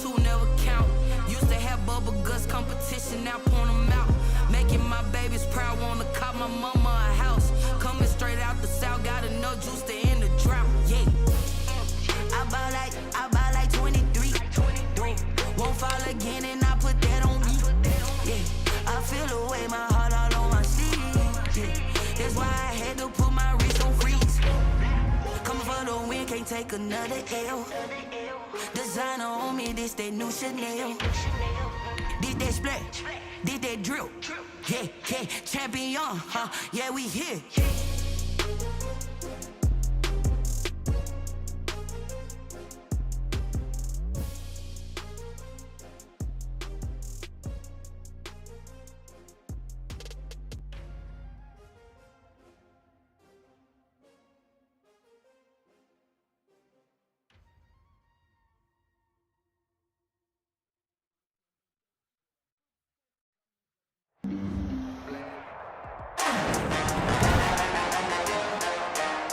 two never count. Used to have bubble guts competition, now point them out. Making my babies proud, wanna cop my mama a house. Coming straight out the south, got enough juice to end the drought. Yeah. I buy like 23. Won't fall again and I put that on me. Yeah. I feel the way, my heart all on my sleeve. Yeah. That's why I had to put my wrist on freeze. Coming for the win, can't take another L. Designer on me, this that new Chanel. Did that splash, did that drill. Yeah, yeah, champion, huh? Yeah, we here.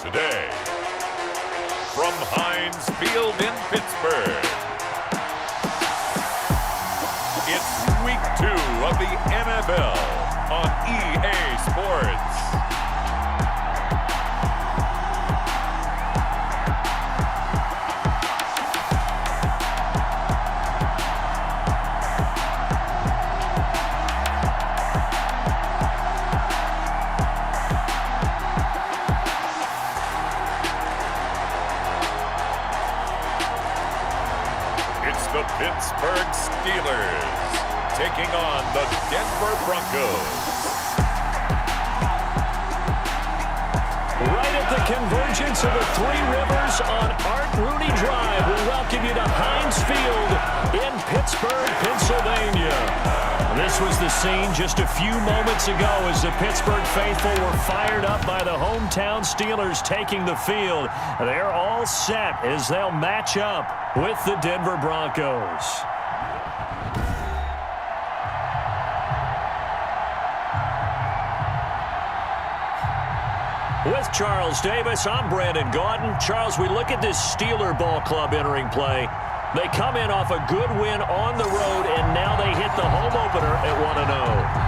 Today, from Heinz Field in Pittsburgh, it's Week 2 of the NFL on EA Sports. The Pittsburgh Steelers taking on the Denver Broncos. Right at the convergence of the Three Rivers on Art Rooney Drive, we welcome you to Heinz Field in Pittsburgh, Pennsylvania. This was the scene just a few moments ago as the Pittsburgh faithful were fired up by the hometown Steelers taking the field. They're all set as they'll match up with the Denver Broncos. With Charles Davis, I'm Brandon Gaudin. Charles, we look at this Steeler ball club entering play. They come in off a good win on the road, and now they hit the home opener at 1-0.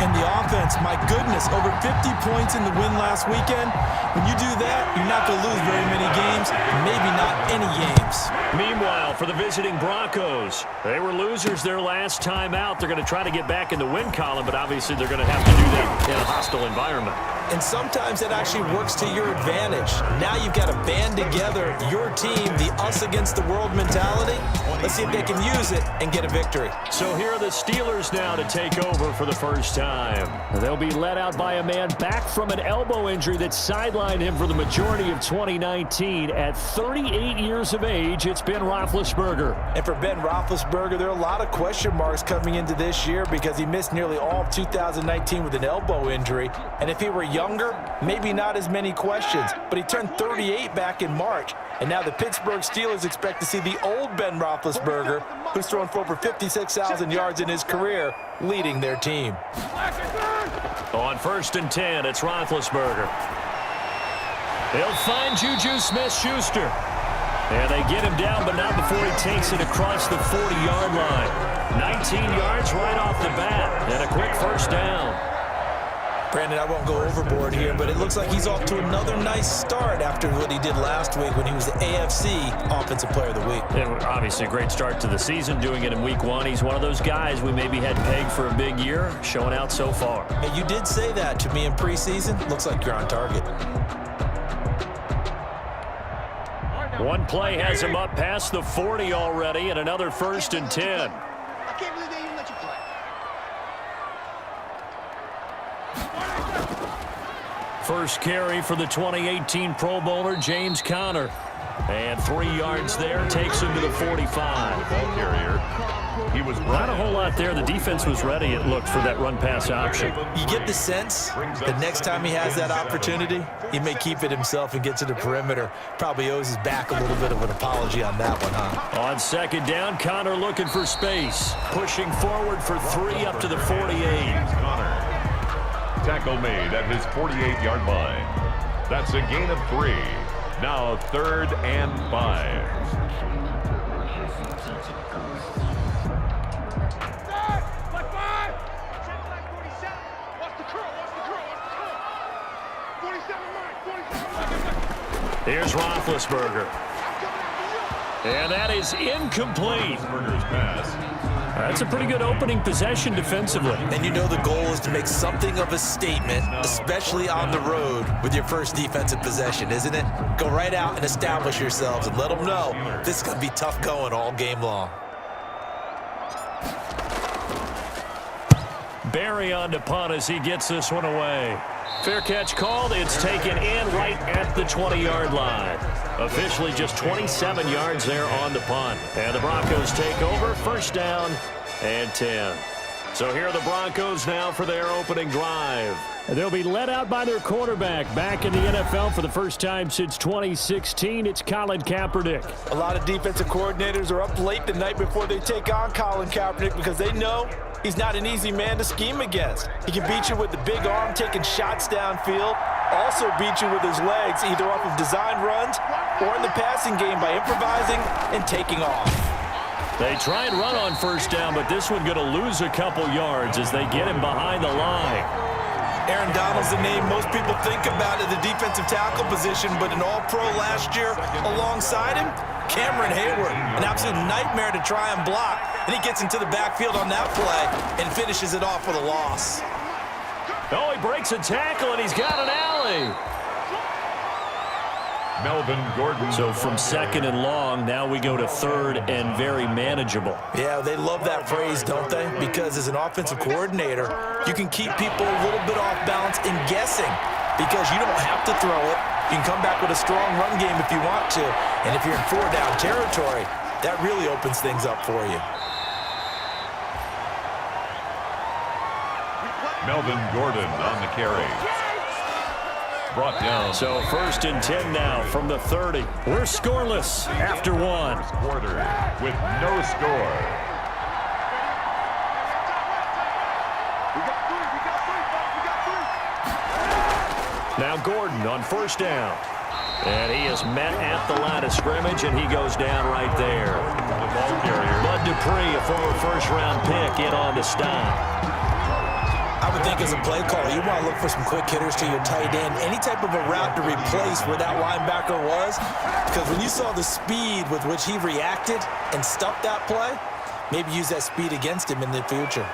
And the offense, my goodness, over 50 points in the win last weekend. When you do that, you're not going to lose very many games, maybe not any games. Meanwhile, for the visiting Broncos, they were losers their last time out. They're going to try to get back in the win column, but obviously they're going to have to do that in a hostile environment. And sometimes that actually works to your advantage. Now you've got to band together your team, the us against the world mentality. Let's see if they can use it and get a victory. So here are the Steelers now to take over for the first time. They'll be led out by a man back from an elbow injury that sidelined him for the majority of 2019. At 38 years of age, it's Ben Roethlisberger. And for Ben Roethlisberger, there are a lot of question marks coming into this year because he missed nearly all of 2019 with an elbow injury. And if he were younger, maybe not as many questions. But he turned 38 back in March. And now the Pittsburgh Steelers expect to see the old Ben Roethlisberger, who's thrown for over 56,000 yards in his career, leading their team. On 1st and 10, it's Roethlisberger. He'll find Juju Smith-Schuster. And they get him down, but not before he takes it across the 40-yard line. 19 yards right off the bat, and a quick first down. Brandon, I won't go overboard here, but it looks like he's off to another nice start after what he did last week when he was the AFC Offensive Player of the Week. And obviously a great start to the season, doing it in Week 1. He's one of those guys we maybe had pegged for a big year, showing out so far. Hey, you did say that to me in preseason. Looks like you're on target. One play has him up past the 40 already, and another 1st and 10. I can't believe they even let you play. First carry for the 2018 Pro Bowler, James Conner. And 3 yards there, takes him to the 45. Ball carrier. He was not a whole lot there. The defense was ready, it looked, for that run-pass option. You get the sense that next time he has that opportunity, he may keep it himself and get to the perimeter. Probably owes his back a little bit of an apology on that one, huh? On 2nd down, Conner looking for space. Pushing forward for 3 up to the 48. Conner. Tackle made at his 48-yard line. That's a gain of 3. Now 3rd and 5. Here's Roethlisberger. And that is incomplete. Roethlisberger's pass. That's a pretty good opening possession defensively. And you know the goal is to make something of a statement, especially on the road with your first defensive possession, isn't it? Go right out and establish yourselves and let them know this is going to be tough going all game long. Barry on to punt as he gets this one away. Fair catch called. It's taken in right at the 20-yard line. Officially just 27 yards there on the punt. And the Broncos take over. First down and 10. So here are the Broncos now for their opening drive. They'll be led out by their quarterback. Back in the NFL for the first time since 2016, it's Colin Kaepernick. A lot of defensive coordinators are up late the night before they take on Colin Kaepernick because they know he's not an easy man to scheme against. He can beat you with the big arm, taking shots downfield, also beat you with his legs, either off of design runs or in the passing game by improvising and taking off. They try and run on first down, but this one going to lose a couple yards as they get him behind the line. Aaron Donald's the name most people think about at the defensive tackle position, but an all-pro last year alongside him, Cameron Hayward, an absolute nightmare to try and block, and he gets into the backfield on that play and finishes it off with a loss. Oh, he breaks a tackle, and he's got an alley. Melvin Gordon. So from second and long, now we go to third and very manageable. Yeah, they love that phrase, don't they? Because as an offensive coordinator, you can keep people a little bit off balance and guessing because you don't have to throw it. You can come back with a strong run game if you want to. And if you're in four-down territory, that really opens things up for you. Melvin Gordon on the carry. Brought down. So first and 10 now from the 30. We're scoreless after one. Quarter with no score. Now Gordon on first down. And he is met at the line of scrimmage, and he goes down right there. The ball carrier. Bud Dupree, a former first-round pick, in on the stop. I would think as a play caller, you want to look for some quick hitters to your tight end, any type of a route to replace where that linebacker was. Because when you saw the speed with which he reacted and stuffed that play, maybe use that speed against him in the future.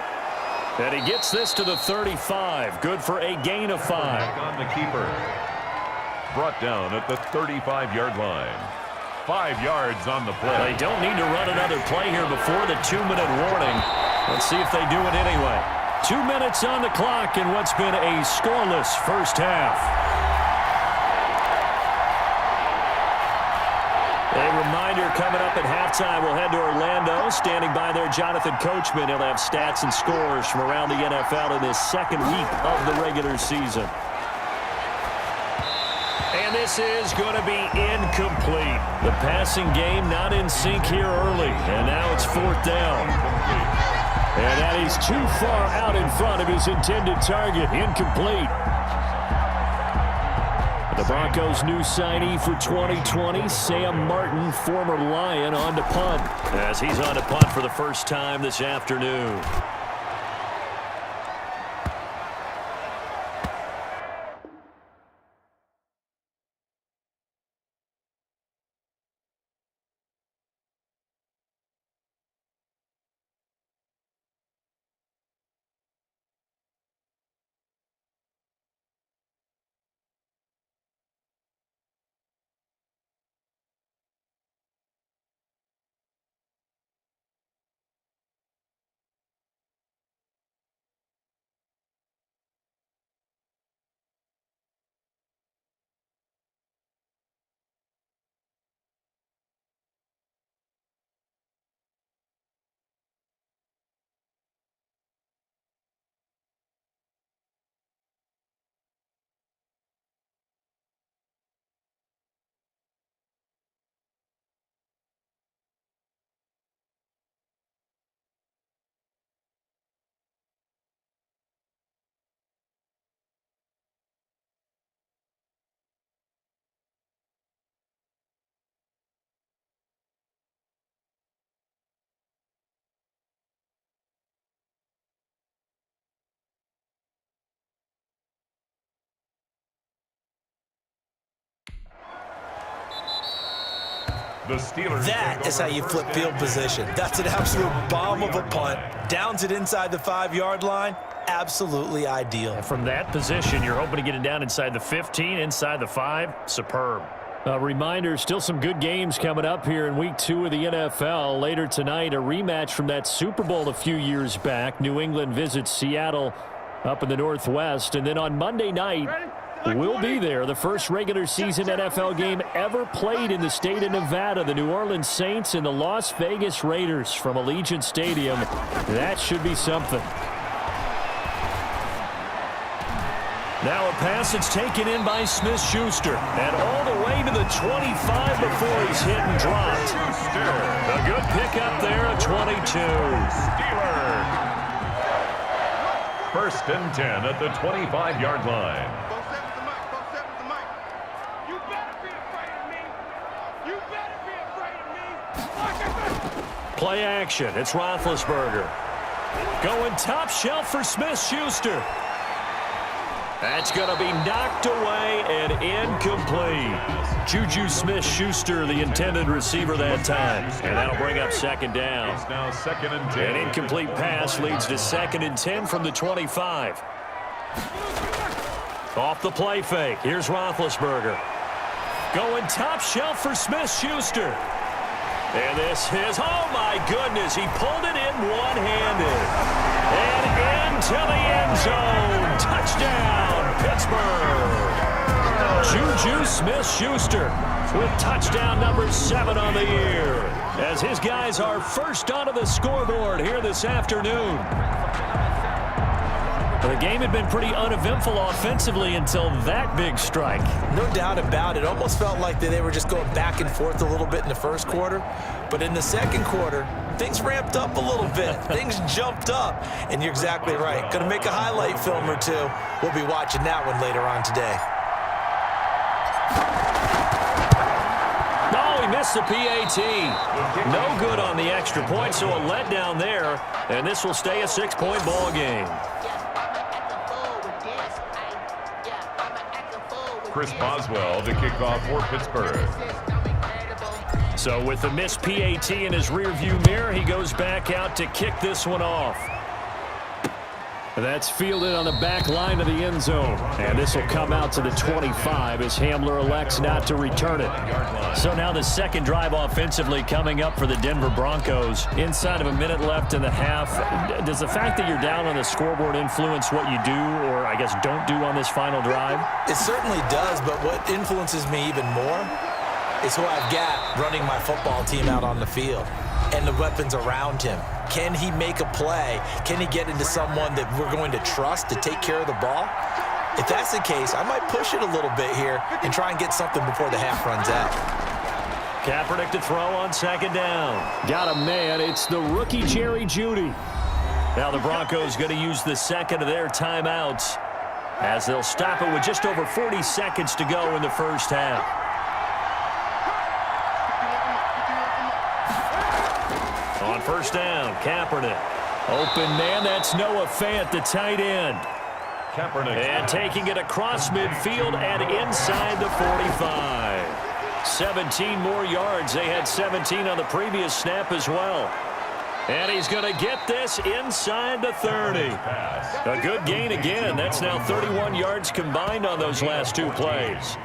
And he gets this to the 35. Good for a gain of 5. Back on the keeper. Brought down at the 35-yard line. 5 yards on the play. They don't need to run another play here before the 2-minute warning. Let's see if they do it anyway. 2 minutes on the clock in what's been a scoreless first half. A reminder coming up at halftime, we'll head to Orlando. Standing by there, Jonathan Coachman. He'll have stats and scores from around the NFL in this second week of the regular season. And this is going to be incomplete. The passing game not in sync here early. And now it's fourth down. And that is too far out in front of his intended target. Incomplete. The Broncos' new signee for 2020, Sam Martin, former Lion, on to punt. As he's on to punt for the first time this afternoon. The Steelers. That is how you flip field position. That's an absolute bomb of a punt. Downs it inside the 5-yard line. Absolutely ideal. And from that position, you're hoping to get it down inside the 15, inside the 5. Superb. A reminder, still some good games coming up here in Week 2 of the NFL. Later tonight, a rematch from that Super Bowl a few years back. New England visits Seattle up in the Northwest. And then on Monday night, we'll be there. The first regular season NFL game ever played in the state of Nevada. The New Orleans Saints and the Las Vegas Raiders from Allegiant Stadium. That should be something. Now a pass that's taken in by Smith-Schuster. And all the way to the 25 before he's hit and dropped. A good pickup there at 22. Steelers. 1st and 10 at the 25-yard line. Play action. It's Roethlisberger. Going top shelf for Smith-Schuster. That's going to be knocked away and incomplete. Juju Smith-Schuster, the intended receiver that time. And that'll bring up 2nd down. It's now 2nd and 10. An incomplete pass leads to 2nd and 10 from the 25. Off the play fake. Here's Roethlisberger. Going top shelf for Smith-Schuster. And this is, oh my goodness, he pulled it in one-handed. And into the end zone. Touchdown, Pittsburgh. Juju Smith-Schuster with touchdown number 7 on the year. As his guys are first onto the scoreboard here this afternoon. The game had been pretty uneventful offensively until that big strike. No doubt about it. Almost felt like they were just going back and forth a little bit in the first quarter. But in the second quarter, things ramped up a little bit. Things jumped up. And you're exactly right. Going to make a highlight film or two. We'll be watching that one later on today. Oh, he missed the PAT. No good on the extra point, so a letdown there. And this will stay a 6-point ball game. Chris Boswell to kick off for Pittsburgh. So with the missed PAT in his rearview mirror, he goes back out to kick this one off. That's fielded on the back line of the end zone. And this will come out to the 25 as Hamler elects not to return it. So now the second drive offensively coming up for the Denver Broncos. Inside of a minute left in the half. Does the fact that you're down on the scoreboard influence what you do, or I guess don't do on this final drive? It certainly does, but what influences me even more is who I've got running my football team out on the field and the weapons around him. Can he make a play? Can he get into someone that we're going to trust to take care of the ball? If that's the case, I might push it a little bit here and try and get something before the half runs out. Kaepernick to throw on 2nd down. Got a man. It's the rookie Jerry Jeudy. Now the Broncos going to use the second of their timeouts as they'll stop it with just over 40 seconds to go in the first half. On 1st down, Kaepernick. Open man, that's Noah Fant, the tight end. Kaepernick. And taking it across midfield and inside the 45. 17 more yards. They had 17 on the previous snap as well. And he's going to get this inside the 30. A good gain again. That's now 31 yards combined on those last 2 plays.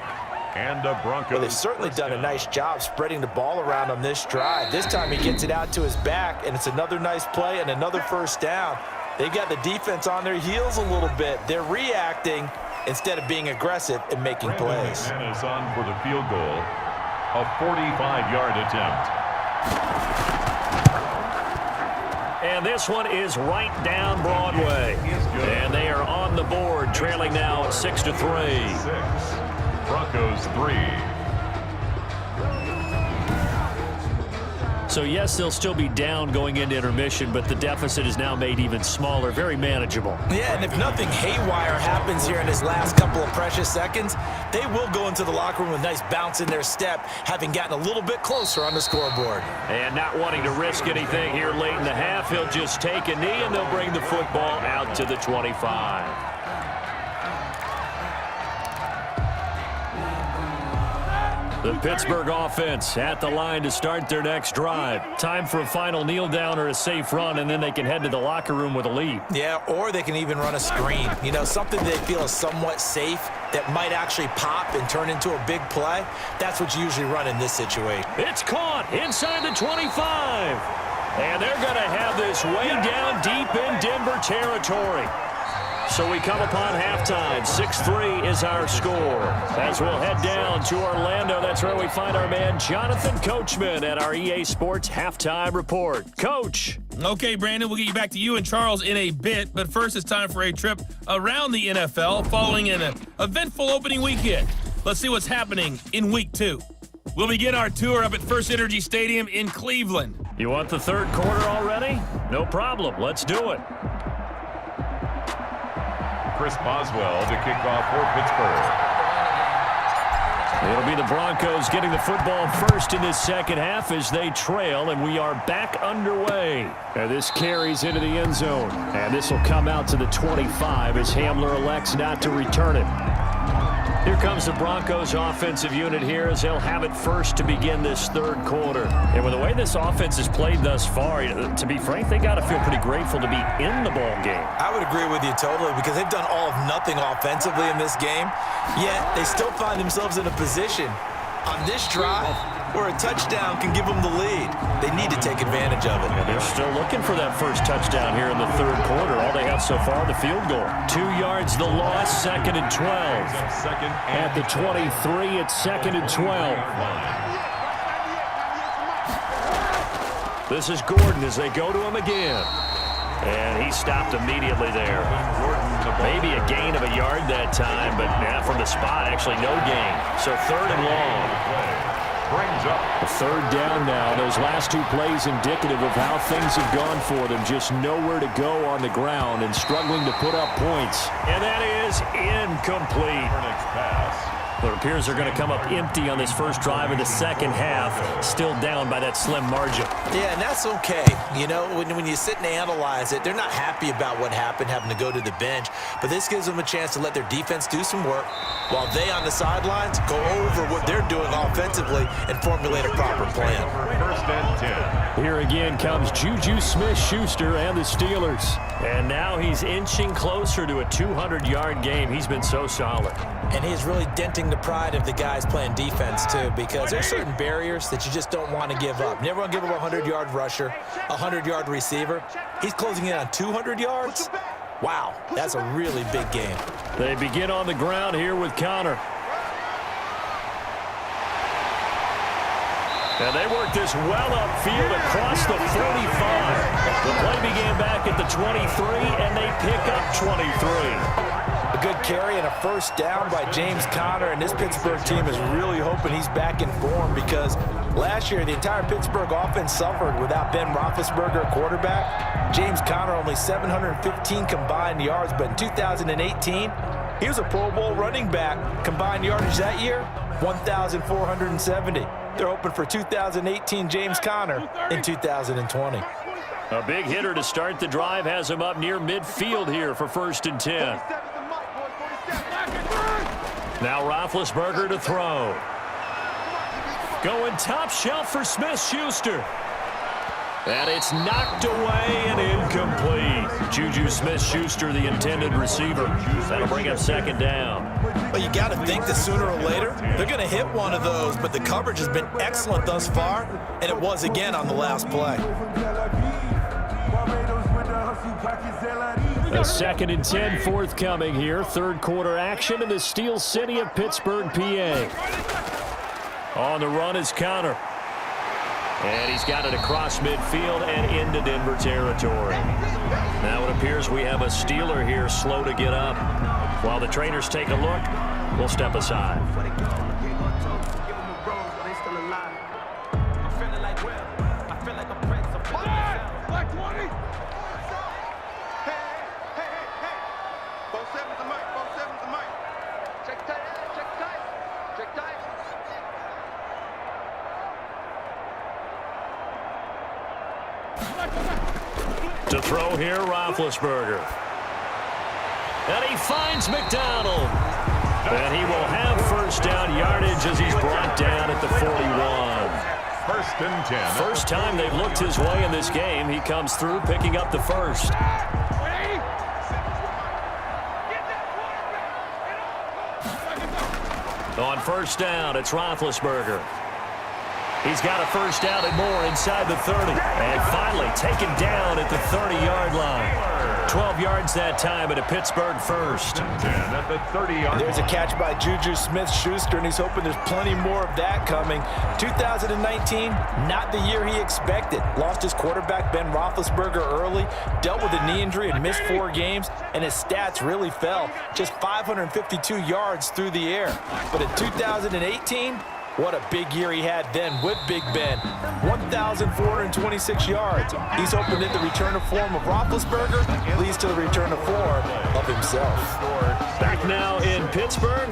And the Broncos. Well, they've certainly done a nice job spreading the ball around on this drive. This time he gets it out to his back, and it's another nice play and another 1st down. They've got the defense on their heels a little bit. They're reacting instead of being aggressive and making plays. Brandon McManus on for the field goal. A 45-yard attempt. And this one is right down Broadway. And they are on the board, trailing now 6-3. 6. Broncos 3. So, yes, they'll still be down going into intermission, but the deficit is now made even smaller, very manageable. Yeah, and if nothing haywire happens here in his last couple of precious seconds, they will go into the locker room with a nice bounce in their step, having gotten a little bit closer on the scoreboard. And not wanting to risk anything here late in the half, he'll just take a knee, and they'll bring the football out to the 25. The Pittsburgh offense at the line to start their next drive. Time for a final kneel down or a safe run, and then they can head to the locker room with a lead. Yeah, or they can even run a screen. You know, something they feel is somewhat safe that might actually pop and turn into a big play. That's what you usually run in this situation. It's caught inside the 25. And they're going to have this way down deep in Denver territory. So we come upon halftime. 6-3 is our score. As we'll head down to Orlando, that's where we find our man Jonathan Coachman at our EA Sports Halftime Report. Coach. Okay, Brandon, we'll get you back to you and Charles in a bit. But first, it's time for a trip around the NFL following an eventful opening weekend. Let's see what's happening in Week 2. We'll begin our tour up at First Energy Stadium in Cleveland. You want the third quarter already? No problem. Let's do it. Chris Boswell to kick off for Pittsburgh. It'll be the Broncos getting the football first in this second half as they trail, and we are back underway. And this carries into the end zone, and this will come out to the 25 as Hamler elects not to return it. Here comes the Broncos offensive unit here as they'll have it first to begin this third quarter. And with the way this offense has played thus far, to be frank, they got to feel pretty grateful to be in the ball game. I would agree with you totally because they've done all of nothing offensively in this game, yet they still find themselves in a position on this drive where a touchdown can give them the lead. They need to take advantage of it. And they're still looking for that first touchdown here in the third quarter. All they have so far, the field goal. 2 yards the loss, 2nd and 12. At the 23, it's 2nd and 12. This is Gordon as they go to him again. And he stopped immediately there. Maybe a gain of a yard that time, but from the spot, actually no gain. So 3rd and long. Brings up A third down now. Those last two plays indicative of how things have gone for them. Just nowhere to go on the ground and struggling to put up points. And that is incomplete. Well, it appears they're going to come up empty on this first drive of the second half, still down by that slim margin. Yeah, and that's okay. You know, when you sit and analyze it, they're not happy about what happened, having to go to the bench. But this gives them a chance to let their defense do some work while they on the sidelines go over what they're doing offensively and formulate a proper plan. 1st and 10. Here again comes Juju Smith-Schuster and the Steelers. And now he's inching closer to a 200-yard game. He's been so solid. And he's really denting the pride of the guys playing defense, too, because there's certain barriers that you just don't want to give up. Never want to give up a 100-yard rusher, a 100-yard receiver. He's closing in on 200 yards. Wow, that's a really big game. They begin on the ground here with Connor. And they work this well upfield across the 45. The play began back at the 23, and they pick up 23. A good carry and a first down by James Conner, and this Pittsburgh team is really hoping he's back in form because last year the entire Pittsburgh offense suffered without Ben Roethlisberger at quarterback. James Conner only 715 combined yards, but in 2018 he was a Pro Bowl running back. Combined yardage that year, 1,470. They're hoping for 2018 James Conner in 2020. A big hitter to start the drive has him up near midfield here for 1st and 10. Now Roethlisberger to throw. Going top shelf for Smith-Schuster. And it's knocked away and incomplete. Juju Smith-Schuster, the intended receiver. That'll bring up 2nd down. Well, you got to think that sooner or later they're going to hit one of those, but the coverage has been excellent thus far, and it was again on the last play. A 2nd and 10 forthcoming here. Third quarter action in the Steel City of Pittsburgh, PA. On the run is Connor. And he's got it across midfield and into Denver territory. Now it appears we have a Steeler here slow to get up. While the trainers take a look, we'll step aside. To throw here, Roethlisberger. And he finds McDonald. And he will have first down yardage as he's brought down at the 41. 1st and 10. First time they've looked his way in this game. He comes through picking up the first. On first down, it's Roethlisberger. He's got a first down and more inside the 30. And finally taken down at the 30-yard line. 12 yards that time at a Pittsburgh first. 10 at the 30-yard. There's a catch by Juju Smith-Schuster, and he's hoping there's plenty more of that coming. 2019, not the year he expected. Lost his quarterback, Ben Roethlisberger, early, dealt with a knee injury and missed 4 games, and his stats really fell. Just 552 yards through the air. But in 2018, what a big year he had then with Big Ben. 1,426 yards. He's hoping that the return to form of Roethlisberger leads to the return to form of himself. Back now in Pittsburgh.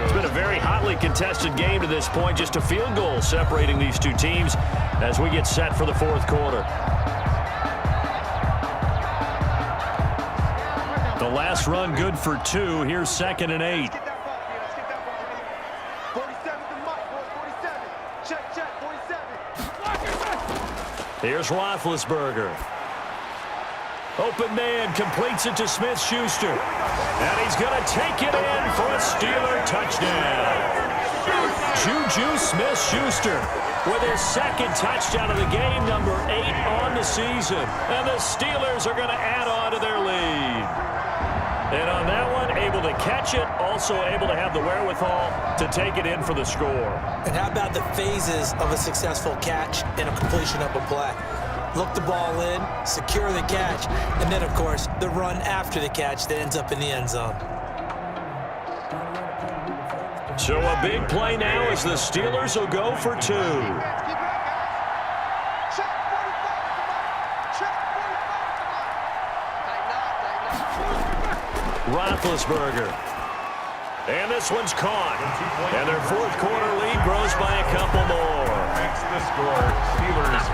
It's been a very hotly contested game to this point. Just a field goal separating these two teams as we get set for the fourth quarter. The last run good for 2. Here's 2nd and 8. Here's Roethlisberger. Open man, completes it to Smith-Schuster. And he's going to take it in for a Steeler touchdown. Juju Smith-Schuster with his 2nd touchdown of the game, number 8 on the season. And the Steelers are going to add on to their lead. And on that one, able to catch it, also able to have the wherewithal to take it in for the score. And how about the phases of a successful catch and a completion of a play? Look the ball in, secure the catch, and then, of course, the run after the catch that ends up in the end zone. So a big play now as the Steelers will go for 2. Roethlisberger. And this one's caught. And their fourth quarter lead grows by a couple more. Makes the score. Steelers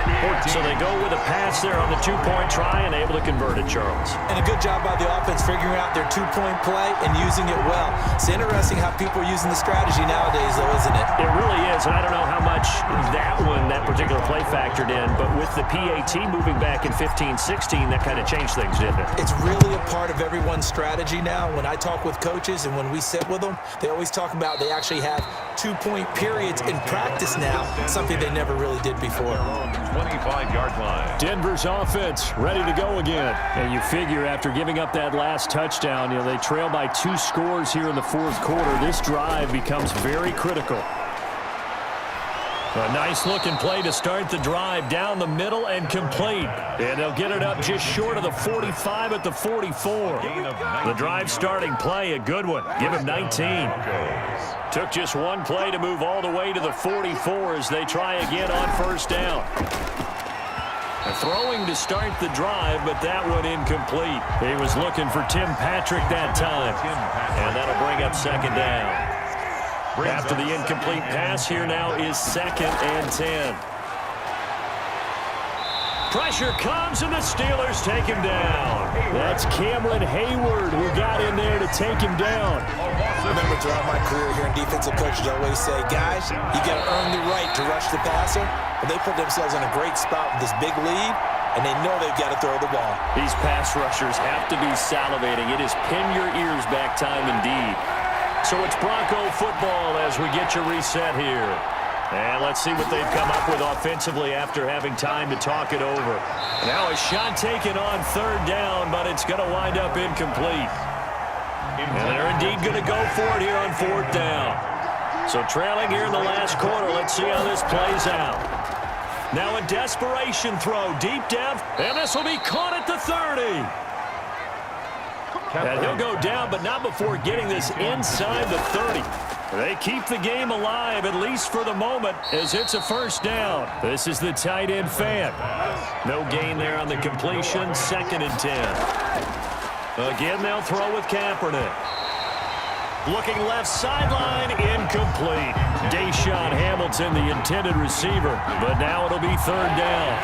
14. So they go with a pass there on the 2-point try and able to convert it, Charles. And a good job by the offense figuring out their 2-point play and using it well. It's interesting how people are using the strategy nowadays, though, isn't it? It really is, and I don't know how much that particular play factored in, but with the PAT moving back in 15-16, that kind of changed things, didn't it? It's really a part of everyone's strategy now. When I talk with coaches and when we sit with them, they always talk about they actually have 2-point periods in practice now, something they never really did before. 25-yard line. Denver's offense ready to go again. And you figure after giving up that last touchdown, they trail by 2 scores here in the fourth quarter. This drive becomes very critical. A nice-looking play to start the drive down the middle and complete. And they'll get it up just short of the 45 at the 44. The drive starting play, a good one. Give him 19. Took just one play to move all the way to the 44 as they try again on first down. Throwing to start the drive, but that one incomplete. He was looking for Tim Patrick that time. And that'll bring up 2nd down. After the incomplete pass, here now is 2nd and 10. Pressure comes, and the Steelers take him down. That's Cameron Hayward who got in there to take him down. I remember throughout my career here in defensive coaches always say, guys, you got to earn the right to rush the passer. But they put themselves in a great spot with this big lead, and they know they've got to throw the ball. These pass rushers have to be salivating. It is pin your ears back time indeed. So it's Bronco football as we get you reset here. And let's see what they've come up with offensively after having time to talk it over. Now a shot taken on 3rd down, but it's going to wind up incomplete. And they're indeed going to go for it here on 4th down. So trailing here in the last quarter, let's see how this plays out. Now a desperation throw deep down, and this will be caught at the 30. And he'll go down, but not before getting this inside the 30. They keep the game alive, at least for the moment, as it's a first down. This is the tight end fan. No gain there on the completion, 2nd and 10. Again, they'll throw with Kaepernick. Looking left sideline, incomplete. Deshaun Hamilton, the intended receiver, but now it'll be 3rd down.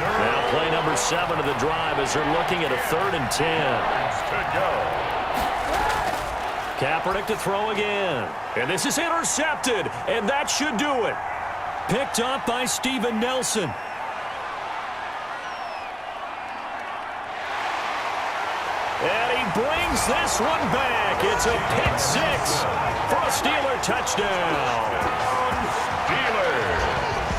Now play number 7 of the drive as they're looking at a 3rd and 10. Kaepernick to throw again. And this is intercepted, and that should do it. Picked up by Steven Nelson. And he brings this one back. It's a pick six for a Steeler touchdown. Steelers.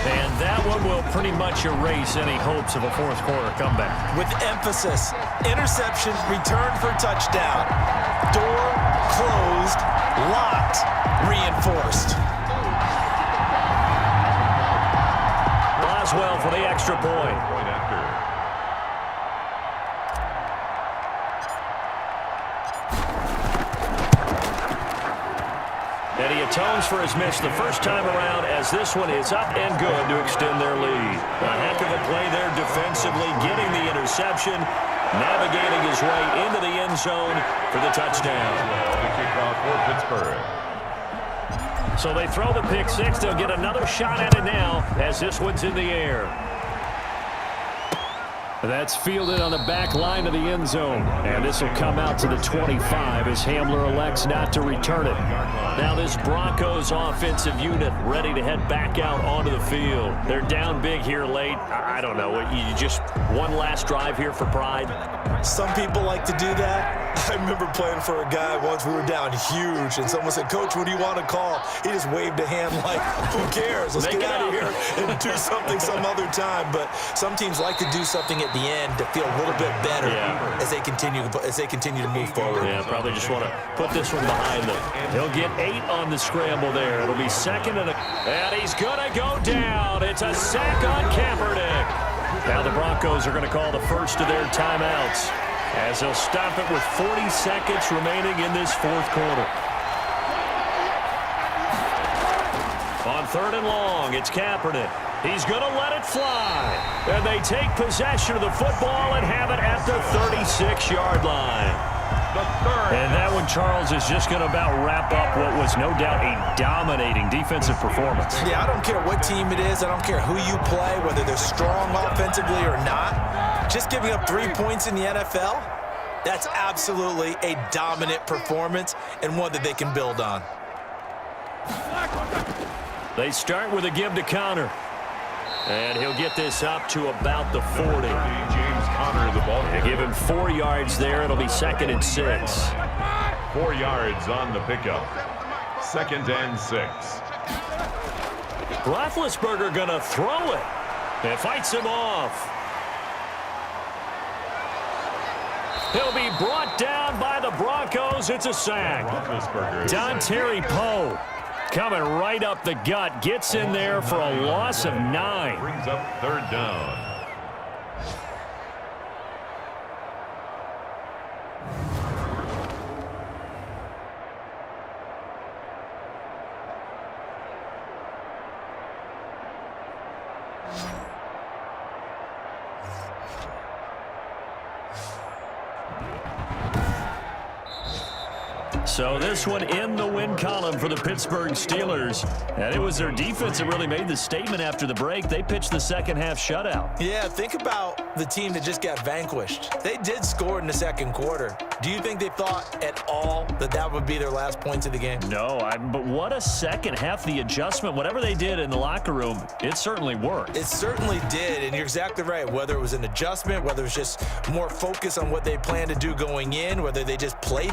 And that one will pretty much erase any hopes of a fourth quarter comeback. With emphasis, interception, return for touchdown. Door closed, locked, reinforced. Boswell for the extra point. Point after. And he atones for his miss the first time around as this one is up and good to extend their lead. A heck of a play there defensively, getting the interception, navigating his way into the end zone for the touchdown. The kickoff for Pittsburgh. So they throw the pick six. They'll get another shot at it now as this one's in the air. That's fielded on the back line of the end zone. And this will come out to the 25 as Hamler elects not to return it. Now this Broncos offensive unit ready to head back out onto the field. They're down big here late. I don't know. You just one last drive here for pride? Some people like to do that. I remember playing for a guy once. We were down huge, and someone said, "Coach, what do you want to call?" He just waved a hand like, "Who cares? Let's get out of here and do something some other time." But some teams like to do something at the end to feel a little bit better as they continue to move forward. Yeah, probably just want to put this one behind them. He'll get 8 on the scramble there. It'll be second and he's going to go down. It's a sack on Kaepernick. Now the Broncos are going to call the first of their timeouts as they'll stop it with 40 seconds remaining in this fourth quarter. On third and long, it's Kaepernick. He's going to let it fly. And they take possession of the football and have it at the 36-yard line. And that one, Charles, is just going to about wrap up what was no doubt a dominating defensive performance. Yeah, I don't care what team it is. I don't care who you play, whether they're strong offensively or not. Just giving up 3 points in the NFL, that's absolutely a dominant performance and one that they can build on. They start with a give to Connor. And he'll get this up to about the 40. James Conner, the ball. They give him 4 yards there. It'll be 2nd and 6. 4 yards on the pickup. 2nd and 6. Roethlisberger going to throw it. And fights him off. He'll be brought down by the Broncos. It's a sack. Don Terry Poe coming right up the gut. Gets in there for a loss of 9. Brings up 3rd down. So this one in the win column for the Pittsburgh Steelers. And it was their defense that really made the statement after the break. They pitched the second half shutout. Yeah, think about the team that just got vanquished. They did score in the second quarter. Do you think they thought at all that that would be their last points of the game? No, but what a second half. The adjustment, whatever they did in the locker room, it certainly worked. It certainly did, and you're exactly right. Whether it was an adjustment, whether it was just more focus on what they planned to do going in, whether they just played